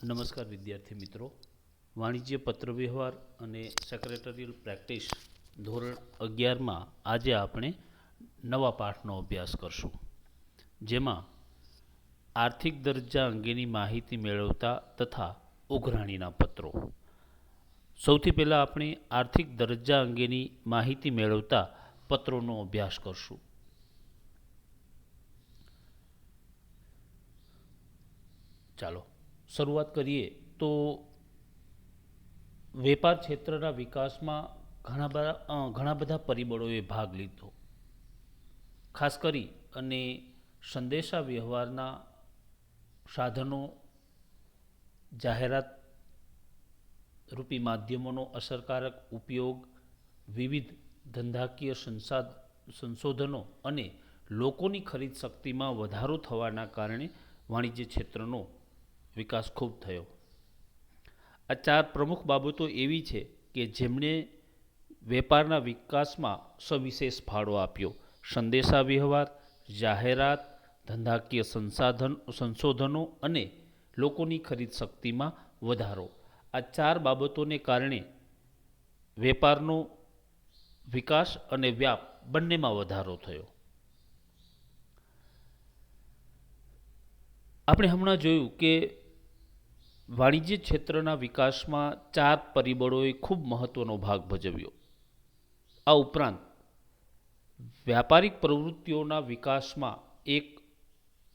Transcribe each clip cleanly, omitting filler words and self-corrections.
નમસ્કાર વિદ્યાર્થી મિત્રો, વાણિજ્ય પત્રવ્યવહાર અને સેક્રેટરીયલ પ્રેક્ટિસ ધોરણ 11માં આજે આપણે નવા પાઠનો અભ્યાસ કરશું, જેમાં આર્થિક દરજ્જા અંગેની માહિતી મેળવતા તથા ઉઘરાણીના પત્રો. સૌથી પહેલાં આપણે આર્થિક દરજ્જા અંગેની માહિતી મેળવતા પત્રોનો અભ્યાસ કરશું. ચાલો શરૂઆત કરીએ તો વેપાર ક્ષેત્રના વિકાસમાં ઘણા બધા પરિબળોએ ભાગ લીધો. ખાસ કરી અને સંદેશા વ્યવહારના સાધનો, જાહેરાત રૂપી માધ્યમોનો અસરકારક ઉપયોગ, વિવિધ ધંધાકીય સંશોધનો અને લોકોની ખરીદ શક્તિમાં વધારો થવાના કારણે વાણિજ્ય ક્ષેત્રનો વિકાસ ખૂબ થયો. આ ચાર પ્રમુખ બાબતો એવી છે કે જેમણે વેપારના વિકાસમાં સવિશેષ ફાળો આપ્યો: સંદેશા વ્યવહાર, જાહેરાત, ધંધાકીય સંશોધનો અને લોકોની ખરીદ શક્તિમાં વધારો. આ ચાર બાબતોને કારણે વેપારનો વિકાસ અને વ્યાપ બંનેમાં વધારો થયો. આપણે હમણાં જોયું કે વાણિજ્ય ક્ષેત્રના વિકાસમાં ચાર પરિબળોએ ખૂબ મહત્વનો ભાગ ભજવ્યો. આ ઉપરાંત વ્યાપારિક પ્રવૃત્તિઓના વિકાસમાં એક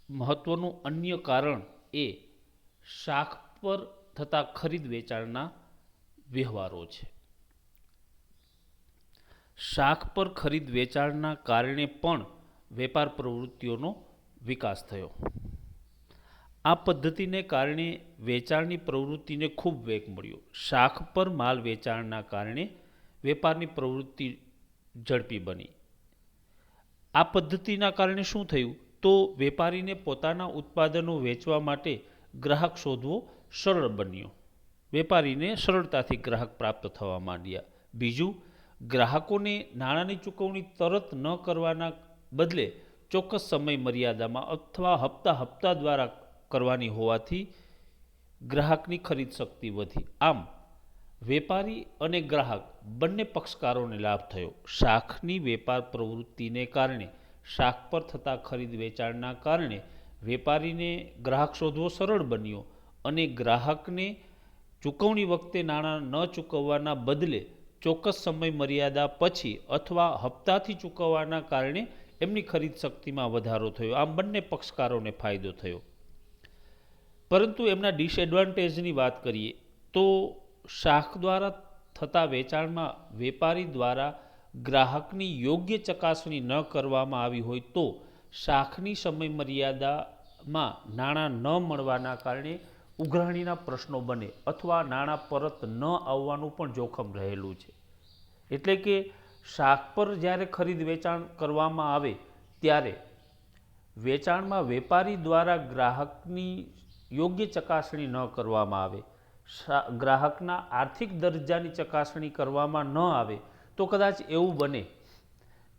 મહત્વનું અન્ય કારણ એ શાખ પર થતા ખરીદ વેચાણના વ્યવહારો છે. શાખ પર ખરીદ વેચાણના કારણે પણ વેપાર પ્રવૃત્તિઓનો વિકાસ થયો. આ પદ્ધતિને કારણે વેચાણની પ્રવૃત્તિને ખૂબ વેગ મળ્યો. શાખ પર માલ વેચાણના કારણે વેપારની પ્રવૃત્તિ ઝડપી બની. આ પદ્ધતિના કારણે શું થયું તો વેપારીને પોતાના ઉત્પાદનો વેચવા માટે ગ્રાહક શોધવો સરળ બન્યો. વેપારીને સરળતાથી ગ્રાહક પ્રાપ્ત થવા માંડ્યા. બીજું, ગ્રાહકોને નાણાંની ચૂકવણી તરત ન કરવાના બદલે ચોક્કસ સમય મર્યાદામાં અથવા હપ્તા દ્વારા કરવાની હોવાથી ગ્રાહકની ખરીદ શક્તિ વધી. આમ વેપારી અને ગ્રાહક બંને પક્ષકારોને લાભ થયો. શાખની વેપાર પ્રવૃત્તિને કારણે શાખ પર થતા ખરીદ વેચાણના કારણે વેપારીને ગ્રાહક શોધવો સરળ બન્યો અને ગ્રાહકને ચૂકવણી વખતે નાણાં ન ચૂકવવાના બદલે ચોક્કસ સમય મર્યાદા પછી અથવા હપ્તાથી ચૂકવવાના કારણે એમની ખરીદ શક્તિમાં વધારો થયો. આમ બંને પક્ષકારોને ફાયદો થયો. પરંતુ એમના ડિસએડવાન્ટેજની વાત કરીએ તો શાખ દ્વારા થતા વેચાણમાં વેપારી દ્વારા ગ્રાહકની યોગ્ય ચકાસણી ન કરવામાં આવી હોય તો શાખની સમય મર્યાદામાં નાણાં ન મળવાના કારણે ઉઘરાણીના પ્રશ્નો બને અથવા નાણાં પરત ન આવવાનું પણ જોખમ રહેલું છે. એટલે કે શાખ પર જ્યારે ખરીદ વેચાણ કરવામાં આવે ત્યારે વેચાણમાં વેપારી દ્વારા ગ્રાહકની યોગ્ય ચકાસણી ન કરવામાં આવે, ગ્રાહકના આર્થિક દરજ્જાની ચકાસણી કરવામાં ન આવે તો કદાચ એવું બને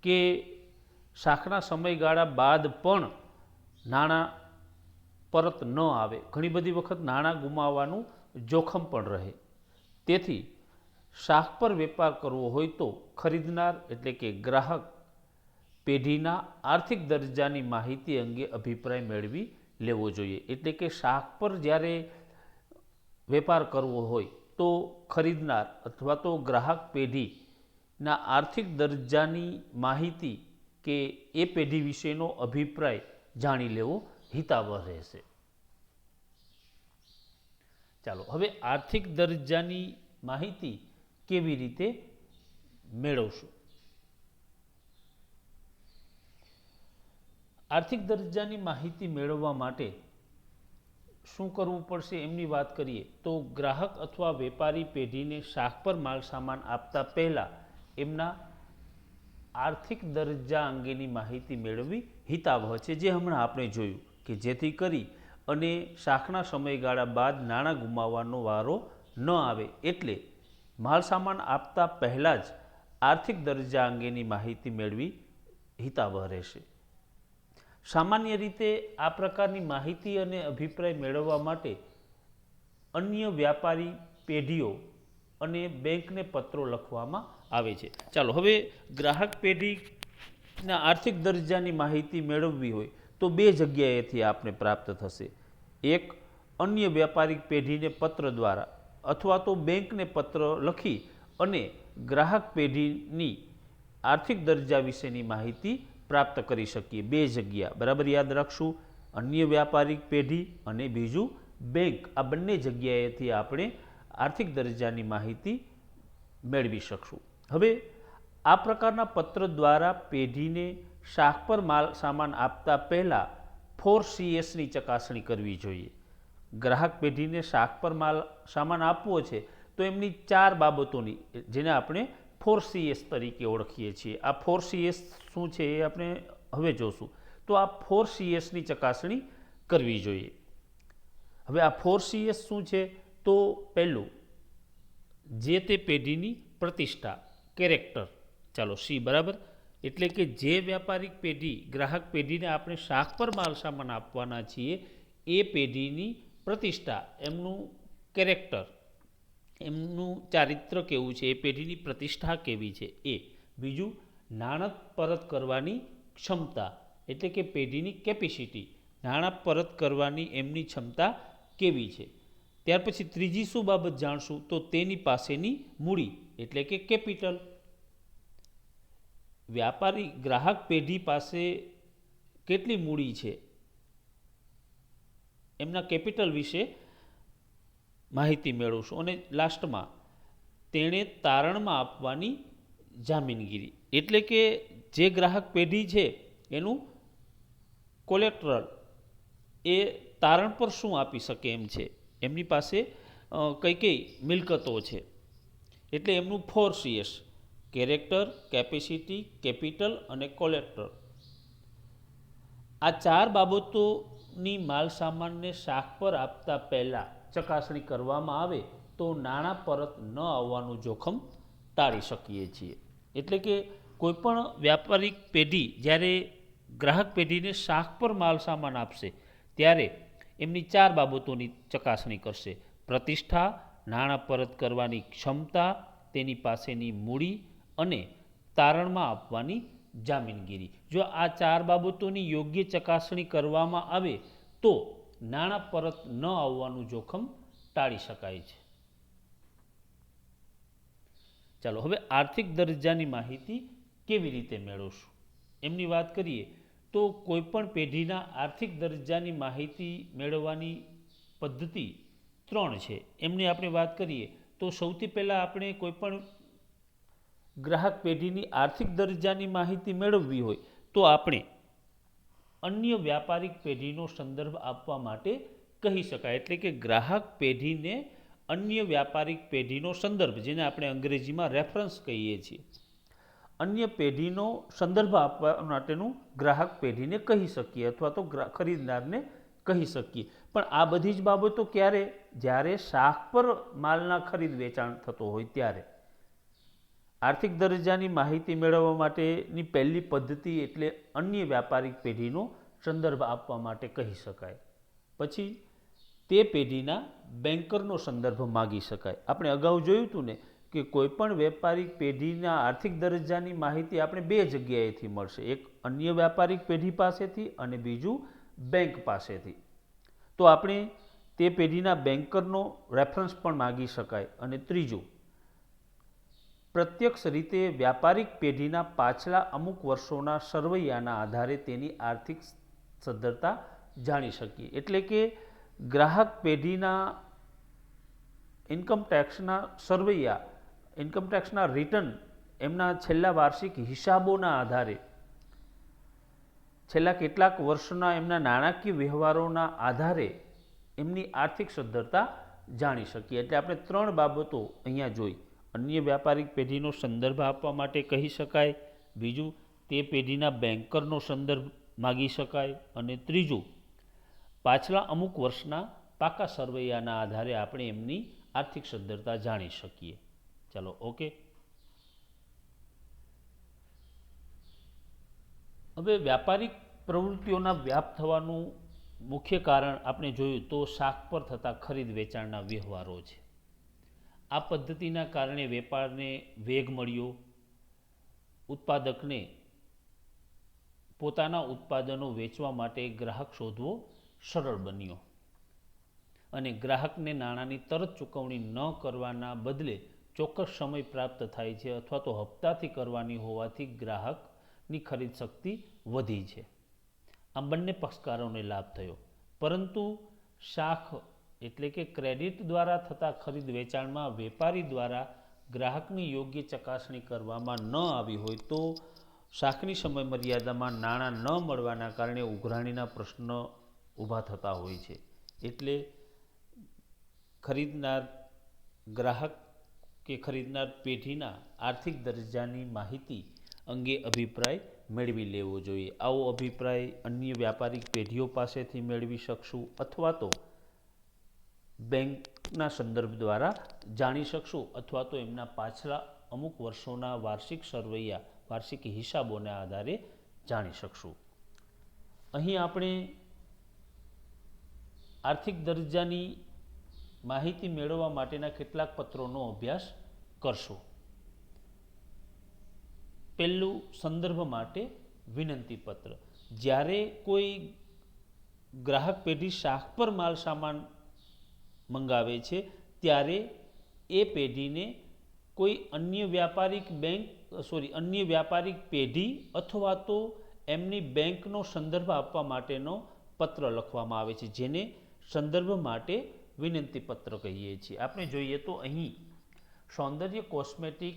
કે શાખના સમયગાળા બાદ પણ નાણાં પરત ન આવે. ઘણી બધી વખત નાણાં ગુમાવવાનું જોખમ પણ રહે. તેથી શાખ પર વેપાર કરવો હોય તો ખરીદનાર એટલે કે ગ્રાહક પેઢીના આર્થિક દરજ્જાની માહિતી અંગે અભિપ્રાય મેળવી લેવો જોઈએ. એટલે કે શાખ પર જ્યારે વેપાર કરવો હોય તો ખરીદનાર અથવા તો ગ્રાહક પેઢીના આર્થિક દરજ્જાની માહિતી કે એ પેઢી વિશેનો અભિપ્રાય જાણી લેવો હિતાવહ રહેશે. ચાલો હવે આર્થિક દરજ્જાની માહિતી કેવી રીતે મેળવશું? આર્થિક દરજ્જાની માહિતી મેળવવા માટે શું કરવું પડશે એમની વાત કરીએ તો ગ્રાહક અથવા વેપારી પેઢીને શાખ પર માલ સામાન આપતા પહેલા એમના આર્થિક દરજ્જા અંગેની માહિતી મેળવવી હિતાવહ છે, જે હમણાં આપણે જોયું કે જેથી કરી અને શાખના સમયગાળા બાદ નાણાં ગુમાવવાનો વારો ન આવે. એટલે માલ સામાન આપતા પહેલાં જ આર્થિક દરજ્જા અંગેની માહિતી મેળવી હિતાવહ રહેશે. સામાન્ય રીતે આ પ્રકારની માહિતી અને અભિપ્રાય મેળવવા માટે અન્ય વ્યાપારી પેઢીઓ અને બેંકને પત્રો લખવામાં આવે છે. ચાલો હવે ગ્રાહક પેઢીના આર્થિક દરજ્જાની માહિતી મેળવવી હોય તો બે જગ્યાએથી આપને પ્રાપ્ત થશે. એક, અન્ય વ્યાપારિક પેઢીને પત્ર દ્વારા અથવા તો બેંકને પત્ર લખી અને ગ્રાહક પેઢીની આર્થિક દરજ્જા વિશેની માહિતી પ્રાપ્ત કરી શકીએ. બે જગ્યા બરાબર યાદ રાખશું, અન્ય વ્યાપારિક પેઢી અને બીજું બેંક. આ બંને જગ્યાએથી આપણે આર્થિક દરજ્જાની માહિતી મેળવી શકશું. હવે આ પ્રકારના પત્ર દ્વારા પેઢીને શાખ પર માલ સામાન આપતા પહેલાં 4CS ચકાસણી કરવી જોઈએ. ગ્રાહક પેઢીને શાખ પર માલ સામાન આપવો છે તો એમની 4 બાબતોની, જેને આપણે 4CS તરીકે ઓળખીએ છીએ. આ 4CS શું છે એ આપણે હવે જોશું. તો આ 4CSની ચકાસણી કરવી જોઈએ. હવે આ 4CS શું છે? તો પહેલું, જે તે પેઢીની પ્રતિષ્ઠા, કેરેક્ટર. ચાલો સી બરાબર, એટલે કે જે વ્યાપારિક પેઢી ગ્રાહક પેઢીને આપણે શાખ પર માલ સામાન આપવાના છીએ એ પેઢીની પ્રતિષ્ઠા, એમનું કેરેક્ટર, એમનું ચારિત્ર કેવું છે, એ પેઢીની પ્રતિષ્ઠા કેવી છે એ. બીજું, નાણાં પરત કરવાની ક્ષમતા, એટલે કે પેઢીની કેપેસિટી, નાણાં પરત કરવાની એમની ક્ષમતા કેવી છે. ત્યાર પછી ત્રીજી શું બાબત જાણશું? તો તેની પાસેની મૂડી, એટલે કે કેપિટલ. વ્યાપારી ગ્રાહક પેઢી પાસે કેટલી મૂડી છે, એમના કેપિટલ વિશે માહિતી મેળવશું. અને લાસ્ટમાં તેણે તારણમાં આપવાની જામીનગીરી, એટલે કે જે ગ્રાહક પેઢી છે એનું કોલેટરલ, એ તારણ પર શું આપી શકે એમ છે, એમની પાસે કઈ કઈ મિલકતો છે. એટલે એમનું 4CS, કેરેક્ટર, કેપેસિટી, કેપિટલ અને કોલેટરલ. આ 4 બાબતોની માલ સામાનને શાખ પર આપતા પહેલાં ચકાસણી કરવામાં આવે તો નાણાં પરત ન આવવાનું જોખમ ટાળી શકીએ છીએ. એટલે કે કોઈપણ વ્યાપારિક પેઢી જ્યારે ગ્રાહક પેઢીને શાખ પર માલ સામાન આપશે ત્યારે એમની 4 બાબતોની ચકાસણી કરશે: પ્રતિષ્ઠા, નાણાં પરત કરવાની ક્ષમતા, તેની પાસેની મૂડી અને તારણમાં આપવાની જામીનગીરી. જો આ 4 બાબતોની યોગ્ય ચકાસણી કરવામાં આવે તો નાણાં પરત ન આવવાનું જોખમ ટાળી શકાય છે. ચાલો હવે આર્થિક દરજ્જાની માહિતી કેવી રીતે મેળવશું એમની વાત કરીએ. તો કોઈપણ પેઢીના આર્થિક દરજ્જાની માહિતી મેળવવાની પદ્ધતિ 3 છે. એમની આપણે વાત કરીએ તો સૌથી પહેલાં આપણે કોઈપણ ગ્રાહક પેઢીની આર્થિક દરજ્જાની માહિતી મેળવવી હોય તો આપણે અન્ય વ્યાપારિક પેઢીનો સંદર્ભ આપવા માટે કહી શકાય. એટલે કે ગ્રાહક પેઢીને અન્ય વ્યાપારિક પેઢીનો સંદર્ભ, જેને આપણે અંગ્રેજીમાં રેફરન્સ કહીએ છીએ, અન્ય પેઢીનો સંદર્ભ આપવા માટેનું ગ્રાહક પેઢીને કહી શકીએ અથવા તો ખરીદનારને કહી શકીએ. પણ આ બધી જ બાબતો ક્યારે? જ્યારે શાખ પર માલના ખરીદ વેચાણ થતો હોય ત્યારે. આર્થિક દરજ્જાની માહિતી મેળવવા માટેની પહેલી પદ્ધતિ એટલે અન્ય વ્યાપારિક પેઢીનો સંદર્ભ આપવા માટે કહી શકાય. પછી તે પેઢીના બેન્કરનો સંદર્ભ માગી શકાય. આપણે અગાઉ જોયું હતું ને કે કોઈપણ વ્યાપારિક પેઢીના આર્થિક દરજ્જાની માહિતી આપણે બે જગ્યાએથી મળશે: એક અન્ય વ્યાપારિક પેઢી પાસેથી અને બીજું બેંક પાસેથી. તો આપણે તે પેઢીના બેન્કરનો રેફરન્સ પણ માગી શકાય. અને ત્રીજું, પ્રત્યક્ષ રીતે વ્યાપારિક પેઢીના પાછલા અમુક વર્ષોના સરવૈયાના આધારે તેની આર્થિક સદ્ધરતા જાણી શકીએ. એટલે કે ગ્રાહક પેઢીના ઇન્કમટેક્સના સરવૈયા, ઇન્કમટેક્સના રિટર્ન, એમના છેલ્લા વાર્ષિક હિસાબોના આધારે, છેલ્લા કેટલાક વર્ષના એમના નાણાકીય વ્યવહારોના આધારે એમની આર્થિક સદ્ધરતા જાણી શકીએ. એટલે આપણે 3 બાબતો અહીંયા જોઈ: અન્ય વ્યાપારિક પેઢીનો સંદર્ભ આપવા માટે કહી શકાય, બીજું તે પેઢીના બેન્કરનો સંદર્ભ માગી શકાય, અને ત્રીજું પાછલા અમુક વર્ષના પાકા સરવૈયાના આધારે આપણે એમની આર્થિક સદ્ધરતા જાણી શકીએ. ચાલો ઓકે. હવે વ્યાપારિક પ્રવૃત્તિઓના વ્યાપ થવાનું મુખ્ય કારણ આપણે જોયું તો શાક પર થતા ખરીદ વેચાણના વ્યવહારો છે. આ પદ્ધતિના કારણે વેપારને વેગ મળ્યો, ઉત્પાદકને પોતાના ઉત્પાદનો વેચવા માટે ગ્રાહક શોધવો સરળ બન્યો અને ગ્રાહકને નાણાંની તરત ચૂકવણી ન કરવાના બદલે ચોક્કસ સમય પ્રાપ્ત થાય છે અથવા તો હપ્તાથી કરવાની હોવાથી ગ્રાહકની ખરીદ શક્તિ વધી છે. આ બંને પક્ષકારોને લાભ થયો, પરંતુ શાખ એટલે કે ક્રેડિટ દ્વારા થતા ખરીદ વેચાણમાં વેપારી દ્વારા ગ્રાહકની યોગ્ય ચકાસણી કરવામાં ન આવી હોય તો શાખની સમય મર્યાદામાં નાણાં ન મળવાના કારણે ઉઘરાણીના પ્રશ્ન ઊભા થતા હોય છે. એટલે ખરીદનાર ગ્રાહક કે ખરીદનાર પેઢીના આર્થિક દરજ્જાની માહિતી અંગે અભિપ્રાય મેળવી લેવો જોઈએ. આવો અભિપ્રાય અન્ય વ્યાપારિક પેઢીઓ પાસેથી મેળવી શકશું અથવા તો બેંકના સંદર્ભ દ્વારા જાણી શકશું અથવા તો એમના પાછલા અમુક વર્ષોના વાર્ષિક સરવૈયા, વાર્ષિક હિસાબોના આધારે જાણી શકશું. અહીં આપણે આર્થિક દરજ્જાની માહિતી મેળવવા માટેના કેટલાક પત્રોનો અભ્યાસ કરશું. પહેલું, સંદર્ભ માટે વિનંતી પત્ર. જ્યારે કોઈ ગ્રાહક પેઢી શાખ પર માલ સામાન મંગાવે છે ત્યારે એ પેઢીને કોઈ અન્ય વ્યાપારિક પેઢી અથવા તો એમની બેંકનો સંદર્ભ આપવા માટેનો પત્ર લખવામાં આવે છે, જેને સંદર્ભ માટે વિનંતી પત્ર કહીએ છીએ. આપણે જોઈએ તો અહીં સૌંદર્ય કોસ્મેટિક,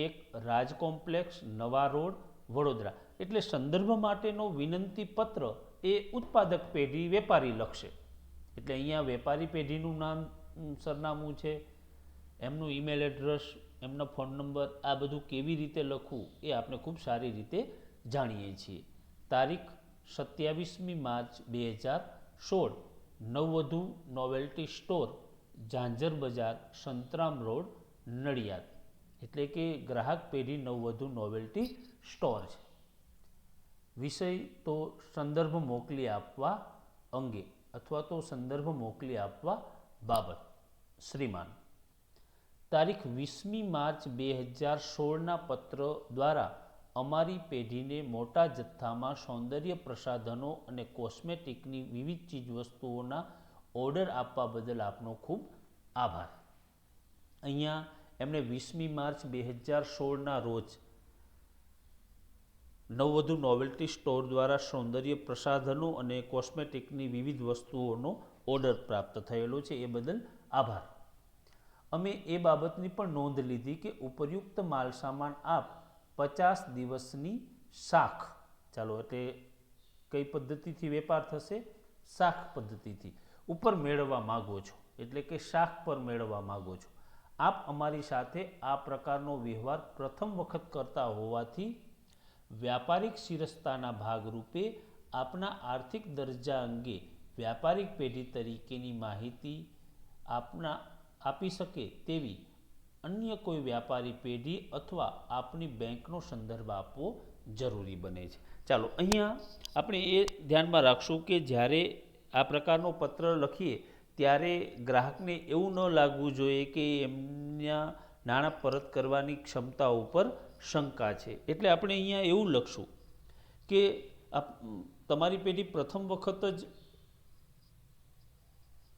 એક, રાજ કોમ્પ્લેક્સ, નવા રોડ, વડોદરા. એટલે સંદર્ભ માટેનો વિનંતી પત્ર એ ઉત્પાદક પેઢી વેપારી લખશે. એટલે અહીંયા વેપારી પેઢીનું નામ, સરનામું છે, એમનું ઈમેલ એડ્રેસ, એમનો ફોન નંબર, આ બધું કેવી રીતે લખવું એ આપણે ખૂબ સારી રીતે જાણીએ છીએ. તારીખ 27મી માર્ચ 2016, નવવધુ નોવેલ્ટી સ્ટોર, ઝાંઝર બજાર, સંતરામ રોડ, નડિયાદ. એટલે કે ગ્રાહક પેઢી નવવધુ નોવેલ્ટી સ્ટોર છે. વિષય તો સંદર્ભ મોકલી આપવા અંગે અથવા તો સંદર્ભ મોકલી આપવા બાબત. શ્રીમાન. તારીખ 20મી માર્ચ 2016ના પત્ર દ્વારા અમારી પેઢીને મોટા જથ્થામાં સૌંદર્ય પ્રસાધનો અને કોસ્મેટિકની વિવિધ ચીજવસ્તુઓના ઓર્ડર આપવા બદલ આપનો ખૂબ આભાર. અહીંયા એમણે 20મી માર્ચ 2016ના રોજ નવવધુ નોવેલ્ટી સ્ટોર દ્વારા સૌંદર્ય પ્રસાધનો અને કોસ્મેટિકની વિવિધ વસ્તુઓનો ઓર્ડર પ્રાપ્ત થયેલો છે, એ બદલ આભાર. અમે એ બાબતની પણ નોંધ લીધી કે ઉપયુક્ત માલ સામાન આપ 50 દિવસની શાખ, ચાલો એટલે કઈ પદ્ધતિથી વેપાર થશે? શાખ પદ્ધતિથી ઉપર મેળવવા માગો છો, એટલે કે શાખ પર મેળવવા માગો છો. આપ અમારી સાથે આ પ્રકારનો વ્યવહાર પ્રથમ વખત કરતા હોવાથી વ્યાપારિક શિરસ્તાના ભાગરૂપે આપના આર્થિક દરજ્જા અંગે વ્યાપારિક પેઢી તરીકેની માહિતી આપી શકે તેવી અન્ય કોઈ વ્યાપારી પેઢી અથવા આપની બેંકનો સંદર્ભ આપવો જરૂરી બને છે. ચાલો અહીંયા આપણે એ ધ્યાનમાં રાખશું કે જ્યારે આ પ્રકારનો પત્ર લખીએ ત્યારે ગ્રાહકને એવું ન લાગવું જોઈએ કે એમના નાણાં પરત કરવાની ક્ષમતા ઉપર શંકા છે. એટલે આપણે અહીંયા એવું લખશું કે તમારી પેઢી પ્રથમ વખત જ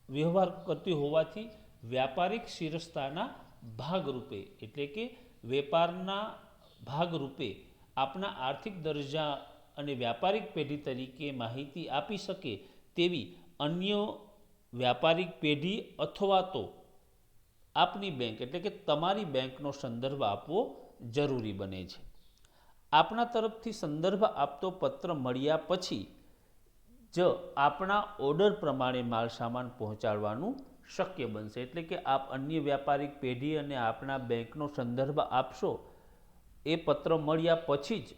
વ્યવહાર કરતી હોવાથી વ્યાપારિક શિરસ્તાના ભાગરૂપે, એટલે કે વેપારના ભાગરૂપે આપના આર્થિક દરજ્જા અને વ્યાપારિક પેઢી તરીકે માહિતી આપી શકે તેવી અન્ય વ્યાપારિક પેઢી અથવા તો આપની બેંક એટલે કે તમારી બેંકનો સંદર્ભ આપવો જરૂરી બને છે. આપના તરફથી સંદર્ભ આપતો પત્ર મળ્યા પછી જ આપણા ઓર્ડર પ્રમાણે માલ સામાન પહોંચાડવાનું શક્ય બનશે. એટલે કે આપ અન્ય વ્યાપારિક પેઢી અને આપણા બેંકનો સંદર્ભ આપશો, એ પત્ર મળ્યા પછી જ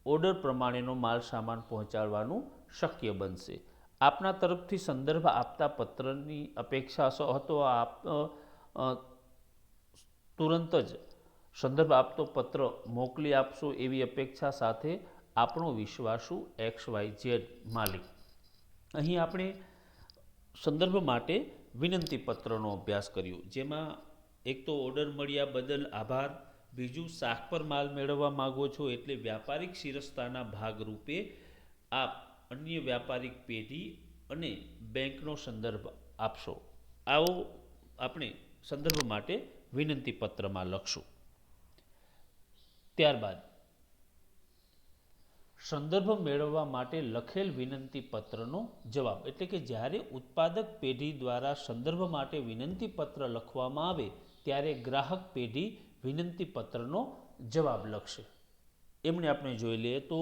ઓર્ડર પ્રમાણેનો માલ સામાન પહોંચાડવાનું શક્ય બનશે. આપના તરફથી સંદર્ભ આપતા પત્રની અપેક્ષા હતો આપ તુરંત જ સંદર્ભ આપતો પત્ર મોકલી આપશો એવી અપેક્ષા સાથે આપણો વિશ્વાસુ XYZ માલિક. અહીં આપણે સંદર્ભ માટે વિનંતી પત્રનો અભ્યાસ કર્યો, જેમાં એક તો ઓર્ડર મળ્યા બદલ આભાર, બીજું શાખ પર માલ મેળવવા માગો છો એટલે વ્યાપારિક શિરસ્તાના ભાગરૂપે આપ અન્ય વ્યાપારિક પેઢી અને બેંકનો સંદર્ભ આપશો. આવો આપણે સંદર્ભ માટે વિનંતી પત્રમાં લખશું. ત્યારબાદ સંદર્ભ મેળવવા માટે લખેલ વિનંતી પત્રનો જવાબ, એટલે કે જ્યારે ઉત્પાદક પેઢી દ્વારા સંદર્ભ માટે વિનંતી પત્ર લખવામાં આવે ત્યારે ગ્રાહક પેઢી વિનંતી પત્રનો જવાબ લખશે. એમને આપણે જોઈ લઈએ તો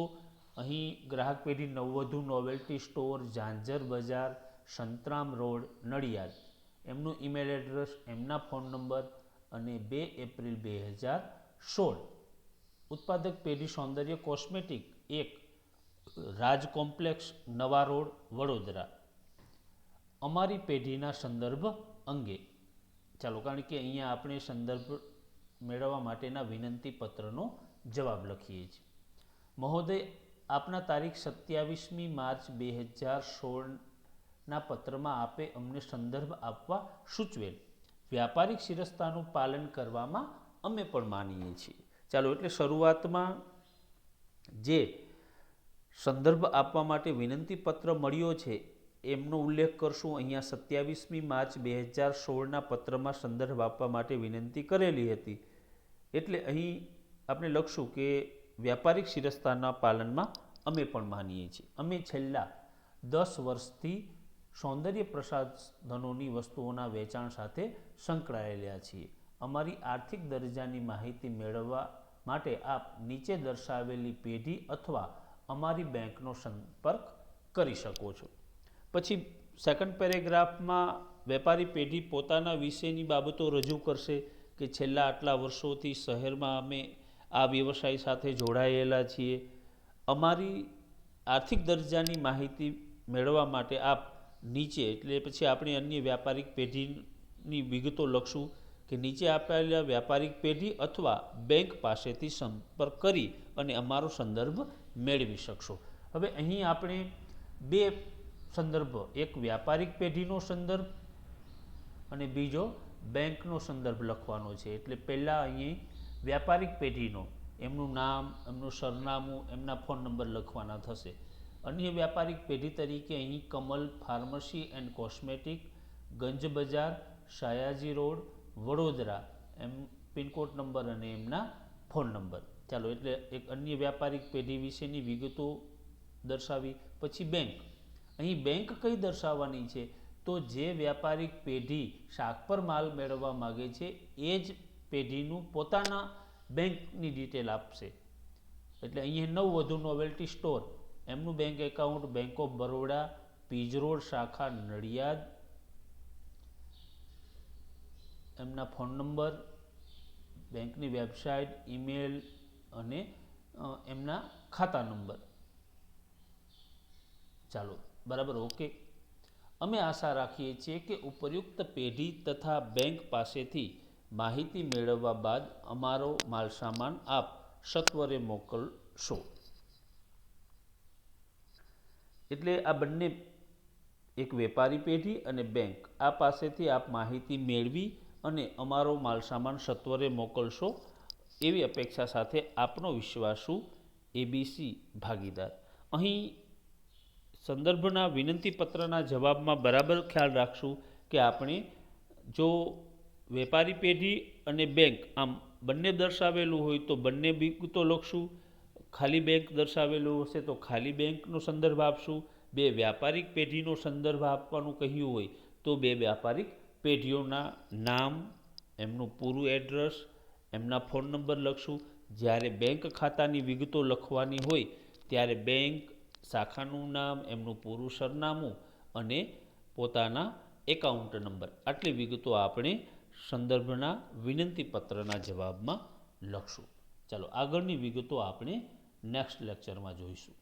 અહીં ગ્રાહક પેઢી નવવધુ નોવેલ્ટી સ્ટોર, ઝાંઝર બજાર, સંતરામ રોડ, નડિયાદ, એમનું ઈમેલ એડ્રેસ, એમના ફોન નંબર અને 2 એપ્રિલ 2016. ઉત્પાદક પેઢી સૌંદર્ય કોસ્મેટિક 1, રાજ કોમ્પ્લેક્સ, નવા રોડ, વડોદરા. અમારી પેઢીના સંદર્ભ અંગે. ચાલો, કારણ કે અહીંયા આપણે સંદર્ભ મેળવવા માટેના વિનંતી પત્રનો જવાબ લખીએ છીએ. મહોદય, આપના તારીખ 27મી માર્ચ 2016ના પત્રમાં આપે અમને સંદર્ભ આપવા સૂચવેલ વ્યાપારિક શિરસ્તાનું પાલન કરવામાં અમે પણ માનીએ છીએ. ચાલો, એટલે શરૂઆતમાં જે સંદર્ભ આપવા માટે વિનંતી પત્ર મળ્યો છે એમનો ઉલ્લેખ કરશું. અહીંયા 27મી માર્ચ 2016ના પત્રમાં સંદર્ભ આપવા માટે વિનંતી કરેલી હતી, એટલે અહીં આપણે લખશું કે વ્યાપારિક શિરસ્તાના પાલનમાં અમે પણ માનીએ છીએ. અમે છેલ્લા 10 વર્ષથી સૌંદર્ય પ્રસાધનોની વસ્તુઓના વેચાણ સાથે સંકળાયેલા છીએ. અમારી આર્થિક દરજ્જાની માહિતી મેળવવા માટે આપ નીચે દર્શાવેલી પેઢી અથવા અમારી બેંકનો સંપર્ક કરી શકો છો. પછી સેકન્ડ પેરેગ્રાફમાં વેપારી પેઢી પોતાના વિશેની બાબતો રજૂ કરશે કે છેલ્લા આટલા વર્ષોથી શહેરમાં અમે આ વ્યવસાય સાથે જોડાયેલા છીએ. અમારી આર્થિક દરજ્જાની માહિતી મેળવવા માટે આપ નીચે, એટલે પછી આપણે અન્ય વ્યાપારિક પેઢીની વિગતો લખશું કે નીચે આપેલા વ્યાપારિક પેઢી અથવા બેંક પાસેથી સંપર્ક કરી અને અમારો સંદર્ભ મેળવી શકશો. હવે અહીં આપણે બે સંદર્ભ, એક વ્યાપારિક પેઢીનો સંદર્ભ અને બીજો બેંકનો સંદર્ભ લખવાનો છે. એટલે પહેલાં અહીં વ્યાપારિક પેઢીનો, એમનું નામ, એમનું સરનામું, એમના ફોન નંબર લખવાના થશે. અન્ય વ્યાપારિક પેઢી તરીકે અહીં કમલ ફાર્મસી એન્ડ કોસ્મેટિક, ગંજ બજાર, સયાજી રોડ, વડોદરા, એમ પિનકોડ નંબર અને એમના ફોન નંબર. ચાલો, એટલે એક અન્ય વ્યાપારિક પેઢી વિશેની વિગતો દર્શાવી. પછી બેંક. અહીં બેંક કઈ દર્શાવવાની છે? તો જે વ્યાપારિક પેઢી શાખ પર માલ મેળવવા માગે છે એ જ પેઢીનું પોતાના બેંકની ડિટેલ આપશે. એટલે અહીંયા નવવધુ નોવેલ્ટી સ્ટોર, એમનું bank account bank of Baroda, Pij road શાખા, નડિયાદ, એમના ફોન નંબર, બેંકની વેબસાઇટ, ઈમેલ અને એમના ખાતા નંબર. ચાલો, બરાબર, ઓકે. અમે આશા રાખીએ છીએ કે ઉપયુક્ત પેઢી તથા બેંક પાસેથી માહિતી મેળવવા બાદ અમારો માલસામાન આપ સત્વરે મોકલશો. એટલે આ બંને, એક વેપારી પેઢી અને બેંક, આ પાસેથી આપ માહિતી મેળવી અને અમારો માલસામાન સત્વરે મોકલશો એવી અપેક્ષા સાથે આપનો વિશ્વાસુ એબીસી ભાગીદાર. અહીં સંદર્ભના વિનંતી પત્રના જવાબમાં બરાબર ખ્યાલ રાખશું કે આપણે જો વેપારી પેઢી અને બેંક આમ બંને દર્શાવેલું હોય તો બંને વિગતો લખશું, ખાલી બેંક દર્શાવેલું હશે તો ખાલી બેંકનો સંદર્ભ આપશું, બે વ્યાપારિક પેઢીનો સંદર્ભ આપવાનું કહ્યું હોય તો બે વ્યાપારિક પેઢીઓના નામ, એમનું પૂરું એડ્રેસ, એમના ફોન નંબર લખશું. જ્યારે બેંક ખાતાની વિગતો લખવાની હોય ત્યારે બેંક, શાખાનું નામ, એમનું પૂરું સરનામું અને પોતાના એકાઉન્ટ નંબર, આટલી વિગતો આપણે સંદર્ભના વિનંતી પત્રના જવાબમાં લખશું. ચાલો, આગળની વિગતો આપણે નેક્સ્ટ લેક્ચરમાં જોઈશું.